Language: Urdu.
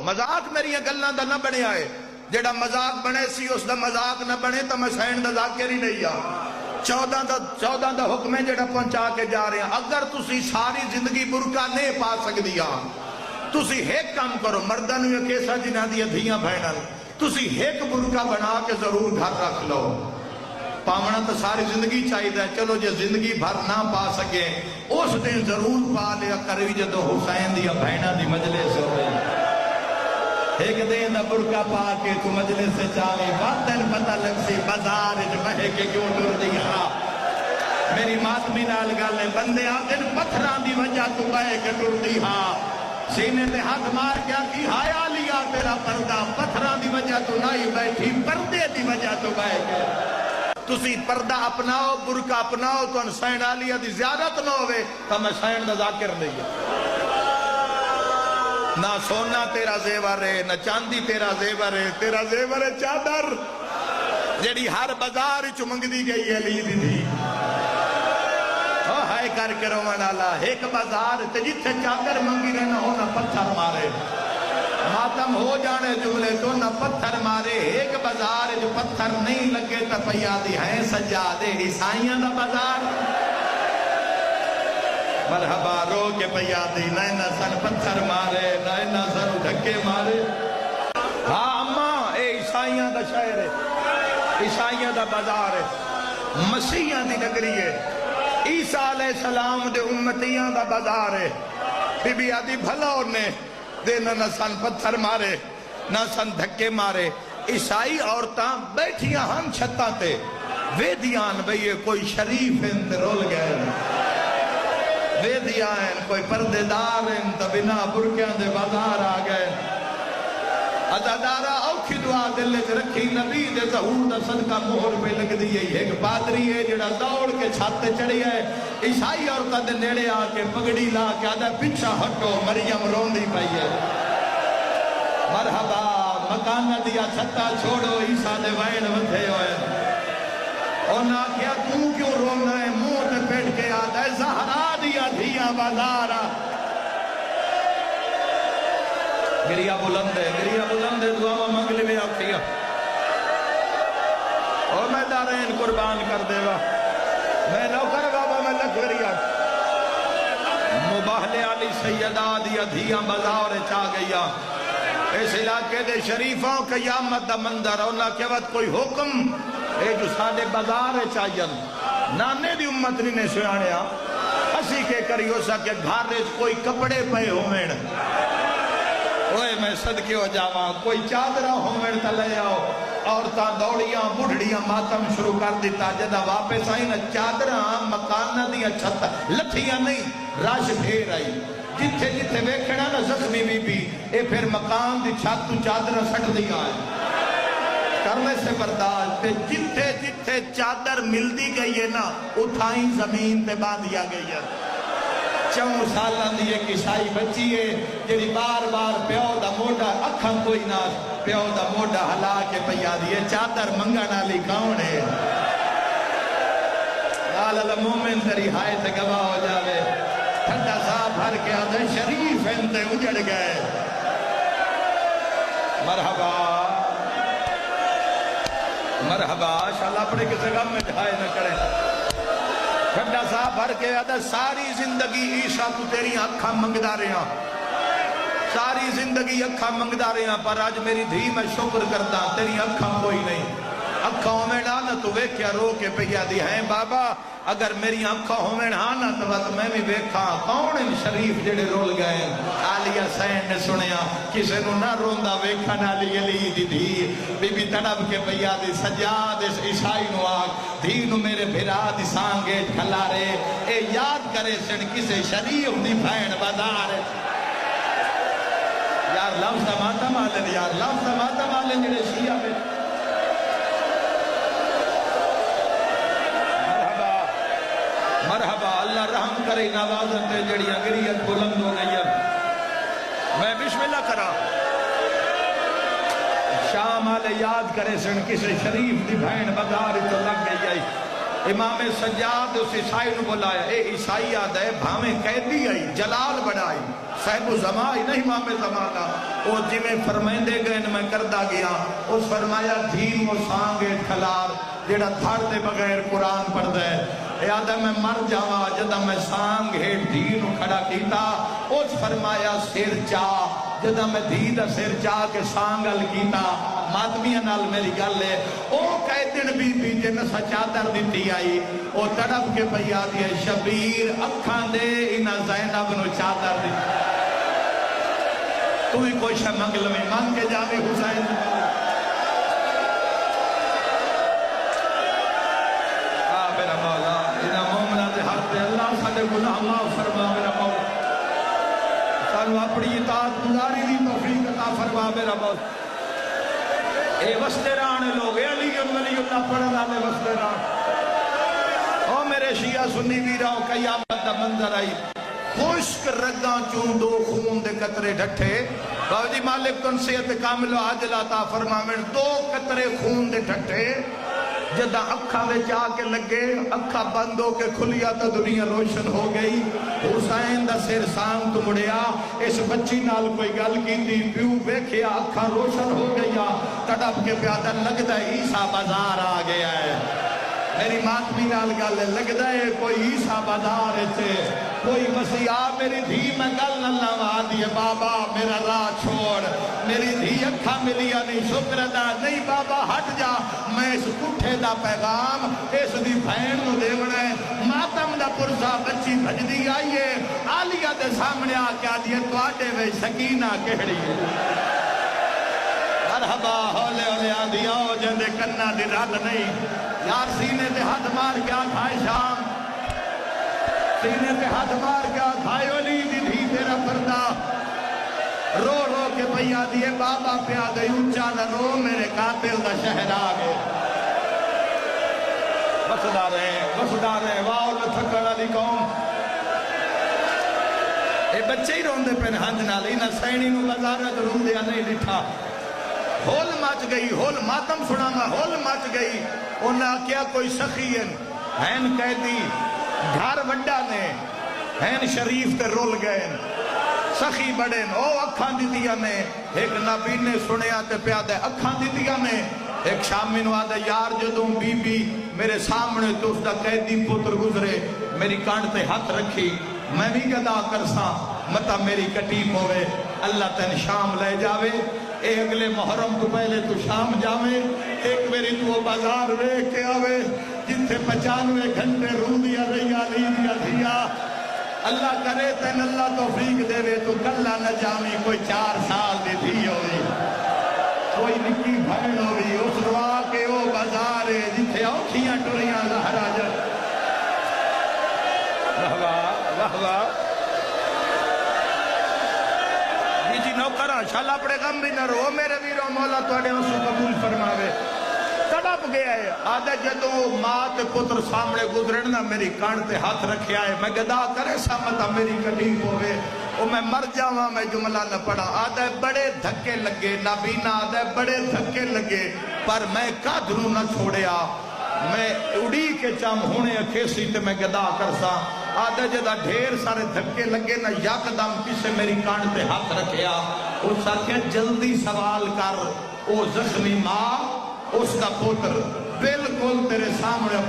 مذاق میری گلاں دا نہ بنیا ہے، جڑا مذاق بنے سی اس دا مذاق نہ بنے تو میں سین دا ذاکر ہی نہیں آ۔ 14 دا حکم ہے جڑا پہنچا کے جا رہے ہیں۔ اگر تسی ساری زندگی برقع نہیں پا سکدیا، تسی ایک کام کرو، مرداں نوں کیسا جنہاں دی دھیاں بہناں تسی ایک برقع بنا کے ضرور گھر رکھ لو۔ پاونا تو ساری زندگی چاہیے، چلو جے زندگی بھر نہ پا سکے اس دن ضرور پا لیا کروی جدو حسین دیا بہناں دی مجلس ہوئے، ایک دن دا برقع پا کے تو مجلس سے چاہے وقتاً پتہ لگ سی بازار مہے کے کیوں ٹر دی ہاں۔ میری ماتمی نال گالے بندے آدھن پتھران دی وجہ تو بہے کے ٹر دی ہاں، سینے تے ہاتھ مار کیا کی ہایا لیا تیرا پردہ، پتھران دی وجہ تو نہیں بیٹھی پردے دی وجہ تو بہے کے۔ تسی پردہ اپناؤ، برقع اپناؤ تو حسین علیہ دی زیارت نہ ہوئے تو میں حسین دا ذاکر نہیں ہے۔ نہ سونا تیرا زیور ہے، نہ چاندی تیرا زیور ہے، تیرا زیور ہے چادر جیڑی ہر بازار چمنگ دی گئی ہے لی دی تھی۔ ہائے کر کے روان اللہ ایک بازار تے جتھے چادر منگی رہنا ہو نہ پتھر مارے، ماتم ہو جانے جملے تو نہ پتھر مارے۔ ایک بازار جو پتھر نہیں لگے تا پیادی ہیں سجادے عیسائیاں دا بازار، مرحبا رو کے پیادی نہ سن پتھر مارے نہ سن دھکے مارے۔ ہاں اماں اے عیسائیاں دا شہر ہے، عیسائیاں دا بازار ہے، مسیحیاں دی نگری ہے، عیسیٰ علیہ السلام دے امتیاں دا بازار ہے۔ بی بی آدھی بھلا انہیں دینا نہ سن پتھر مارے نہ سن دھکے مارے۔ عیسائی عورتاں بیٹھیاں ہم چھتاں تے ویدیان بھئی کوئی شریف ان تے رول گئے، ویدیان کوئی پردے دار ان تے بنا برقیاں دے بازار آ گئے۔ عزادارہ اوکھی دعا دلے سے رکھی نبی دے ظہور دا صدقہ مہر پہ لگ دی ہے۔ ایک پادری ہے جڑا دوڑ کے چھاتے چڑھی ہے، عیسائی عورتہ دے نیڑے آ کے پگڑی لا کے آدھا پیچھا ہٹو مریم روندی پئی ہے۔ مرحبا مکانہ دیا چھتا چھوڑو عیسیٰ دے وین ودھے ہوئے۔ انہاں کیا تو کیوں رونا ہے، منہ تے پیٹ کے آدھا ہے زہرا دیا دھیاں بازارا۔ گریہ بلند ہے دعا منگلے میں آکھیا اور میں دارین قربان کر دے گا، میں نوکر بابا میں لکھ گریہ مباہلے علی سیدہ دیا دھیاں بازار چاہ گیا۔ اس علاقے دے شریفوں قیامت دا مندر انہاں کے وقت کوئی حکم اے جو ساڑے بازار چاہین نانے دی امت نے سیانے اسی کے کری ہو سکے گھارے کوئی کپڑے پہ ہومین، اوے میں صدقے ہو جاواں کوئی چادرہ ہومین تلے آؤ۔ عورتاں دوڑیاں بڑھڑیاں ماتم شروع کر دیتا، جدہ واپس آئی نا چادرہ مکانہ دیا چھتا لٹھیاں نہیں راش پھیر آئی، جتھے جتھے ویکھنا نا زخمی بھی اے پھر مکان دی چھت تو چادرہ سٹ دیا ہے کرنے سے برداشت۔ جتھے جتھے چادر مل دی گئی ہے نا اتھائیں زمین تے باندھیا گئی ہے۔ 4 سالاں دی ایک عیسائی بچی ہے جیڑی بار بار پیو دا موڈا اکھاں کوئی نہ پیو دا موڈا ہلا کے پیا دیئے چادر منگنا لی کون ہے۔ آلہ مومن تری ہائے تے گواہ ہو جاوے، ٹھنڈا صاحب بھر کے آدھے شریف انتے اجڑ گئے۔ مرحبا مرحبا شاءاللہ اپنے کسی غم میں جھائے نہ کریں۔ ٹھنڈا صاحب بھر کے آدھے ساری زندگی عیسیٰ تو تیری اکھاں منگدا رہا، ساری زندگی اکھاں منگدا رہا، پر آج میری دھی میں شکر کرتا تیری اکھاں کوئی نہیں۔ اکھاں میں نہ تو ویکھیا رو کے پیا دی ہیں بابا اگر میری اکھاں ہومن ہاں نہ تو بات میں بھی ویکھا کون ان شریف جڑے رول گئے۔ علی حسین نے سنیا کسے نو نہ روندا ویکھن علی علی دی دھی بی بی تڑپ کے پیا دی سجاد اس عیسائی نو آگ دھی نو میرے بھرا دی سانگے کھلا رے اے یاد کرے سن کسے شریف دی بھین بازار۔ یار لفظ ماتا مالن، یار لفظ ماتا مالن جڑے شیعہ میں مرحبا اللہ رحم کرے نوازن تے جڑی انگریت بلند ہو گئی۔ میں بسم اللہ کرا شام آلے یاد کرے سن کسے شریف دی بھین بازار تو لگ گئی آئی۔ امام سجاد اس عیسائی نو بلایا اے عیسائی آدھے بھامیں قیدی آئی جلال بڑھائی صاحب زمائی نہیں امام زمانہ وہ جی میں فرمائندے گئے میں کردہ گیا اس فرمایا دین و سانگے کھلار جیڑا تھڑ دے بغیر قرآن پڑھ دے یادہ میں مر جاوا جدہ میں سانگ ہے دین و کھڑا کیتا اس فرمایا سر چاہ جدہ میں دین سر چاہ کے سانگل کیتا ماتمیاں نال میری گل ہے او کہتن بی جن سا چادر دیتی آئی او تڑپ کے پیا دیا شبیر اکھاں دے انہا زینب نو چادر دیتی تو ہی کوئی شہ منگل میں مانگ کے جاوے حسین میرا مولا انہا مومنہ دے حق دے اللہ ساڑے گناہ معاف فرما میرا مولا سانو اپنی اطاعت گزاری دی توفیق عطا فرما میرا مولا اے وستران لوگ علی ولی اللہ پڑھنا میں وستران او میرے شیعہ سنی ویراؤ قیامت دا منظر آئی خشک رگاں چون دو خون دے قطرے ڈھٹھے بابا جی مالک تن صحت کامل و عاجل عطا فرما میں دو قطرے خون دے ڈھٹھے جدہ اکھا میں جا کے لگے اکھا بند ہو کے کھلیا تا دنیا روشن ہو گئی حسین دا سر سانگ تو مڑیا اس بچی نال کوئی گل کی تھی پیو بیکھیا اکھا روشن ہو گیا تڑپ کے پیادہ لگتا ہے عیسیٰ بازار آ گیا ہے میری ماتمی نال گل لگتا ہے کوئی عیسیٰ بازار تھے کوئی مسیح میری دھی میں گل اللہ وادی ہے بابا میرا راہ چھوڑ میری دھی اکھا ملیا نہیں شکر دا نہیں بابا ہٹ جا میں اس کٹھے دا پیغام اس دی بھین کو دیونا ہے ماتم دا پرسا بچی بھجدی آئیے آلیہ دے سامنے آکیا دیئے تو آٹے میں سکینہ کہڑی ہے مرحبا ہولے ہولے آدھی آؤ جندے کنہ دی رات نہیں یار سینے تے ہاتھ مار کیا کھائے شام سینے تے ہاتھ مار کیا کھائے ولی دی دھی تیرا پردہ رو رو کے بھیا دیئے بابا پیا گئی اونچا نہ رو میرے قاتل دا شہر آگے بسدار ہے واؤ لتھکڑا دی قوم اے بچے ہی روندے پہ ہنج نہ لینا سینی نو بازارت روندیا نہیں لٹھا ہول مچ گئی ہول ماتم سنا گا ہول مچ گئی انہاں کیا کوئی سخین ہین قیدی گھر وڈا نے ہین شریف تے رول گئے سخی بڑے او اکھاں دیتیا میں ایک نبی نے سنیا تے پیادے اکھاں دیتیا میں ایک شامی نو آدھے یار جدوں بی بی میرے سامنے تو اس دا قیدی پتر گزرے میری کانٹ تے ہاتھ رکھی میں بھی گدا کرساں متا میری کٹیپ ہوئے اللہ تین شام لے جاوے اے اگلے محرم تو پہلے تو شام جاوے ایک میری تو بازار وے کے آوے جن سے 95 گھنٹے رو دیا رہیا نہیں دیا دیا اللہ کرے تین اللہ توفیق دے وے تو کلہ نہ جامی کوئی 4 سال دے دی ہوئی کوئی نکی بھائن ہوئی اس روا کے او بازار ہے جن سے اوکھیاں ٹوریاں زہرہ جب واہ جی نوکرہ شالا اپنے غم بھی نہ رو میرے ویرو مولا توڑے اسو قبول فرماوے تڑپ گیا ہے آدھے جدو ماں تے پتر سامنے گزرنا میری کان تے ہاتھ رکھے آئے میں گدا کرے سامتا میری کٹیپ ہوئے او میں مر جاواں میں جملہ نہ پڑھا آدھے بڑے دھکے لگے نابینا آدھے بڑے دھکے لگے پر میں قادروں نہ چھوڑیا میں اڑی کے چام ہونے کھیسی تے میں گدا کرسا آدھے جدہ ڈھیر سارے دھکے لگے نہ یک دم کسے میری کان تے ہاتھ رکھیا اس ساتھے جلدی سوال کر او زخمی ماں اس کا پوتر بالکل تیرے سامنے